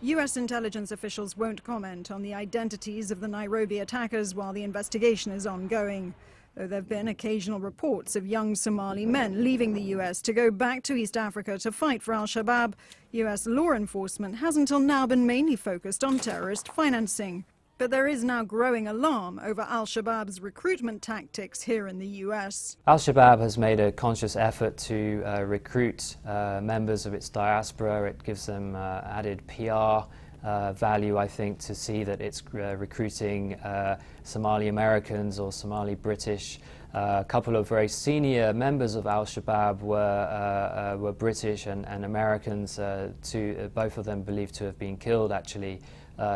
US intelligence officials won't comment on the identities of the Nairobi attackers while the investigation is ongoing, though there have been occasional reports of young Somali men leaving the US to go back to East Africa to fight for Al-Shabaab. US law enforcement has until now been mainly focused on terrorist financing. But there is now growing alarm over Al-Shabaab's recruitment tactics here in the US. Al-Shabaab has made a conscious effort to recruit members of its diaspora. It gives them added PR value, I think, to see that it's recruiting Somali-Americans or Somali-British. A couple of very senior members of Al-Shabaab were British and Americans, both of them believed to have been killed, actually,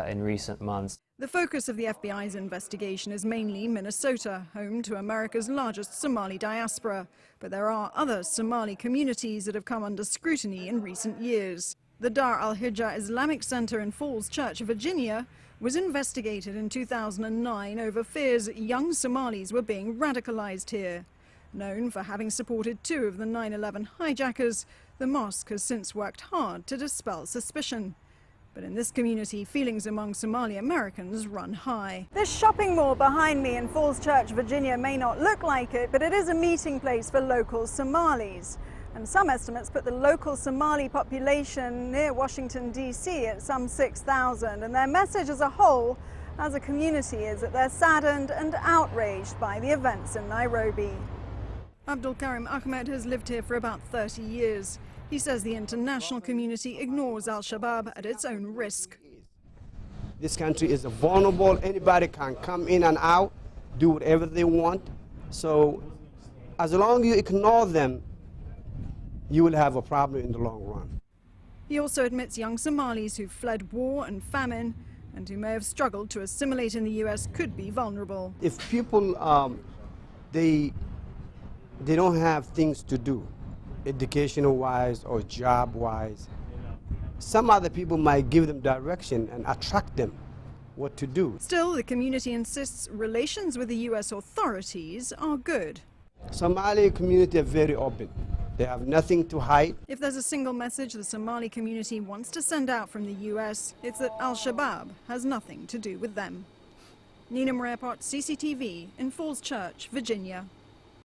in recent months. The focus of the FBI's investigation is mainly Minnesota, home to America's largest Somali diaspora. But there are other Somali communities that have come under scrutiny in recent years. The Dar al-Hijra Islamic Center in Falls Church, Virginia, was investigated in 2009 over fears young Somalis were being radicalized here. Known for having supported 2 of the 9/11 hijackers, the mosque has since worked hard to dispel suspicion. But in this community, feelings among Somali-Americans run high. This shopping mall behind me in Falls Church, Virginia may not look like it, but it is a meeting place for local Somalis. And some estimates put the local Somali population near Washington, D.C. at some 6,000. And their message as a whole, as a community, is that they're saddened and outraged by the events in Nairobi. Abdul Karim Ahmed has lived here for about 30 years. He says the international community ignores Al-Shabaab at its own risk. This country is vulnerable. Anybody can come in and out, do whatever they want. So as long as you ignore them, you will have a problem in the long run. He also admits young Somalis who've fled war and famine and who may have struggled to assimilate in the US could be vulnerable. If people, they don't have things to do, educational-wise or job-wise, some other people might give them direction and attract them what to do. Still, the community insists relations with the US authorities are good. Somali community are very open. They have nothing to hide. If there's a single message the Somali community wants to send out from the US, it's that Al-Shabaab has nothing to do with them. Nina Marepot, CCTV in Falls Church, Virginia.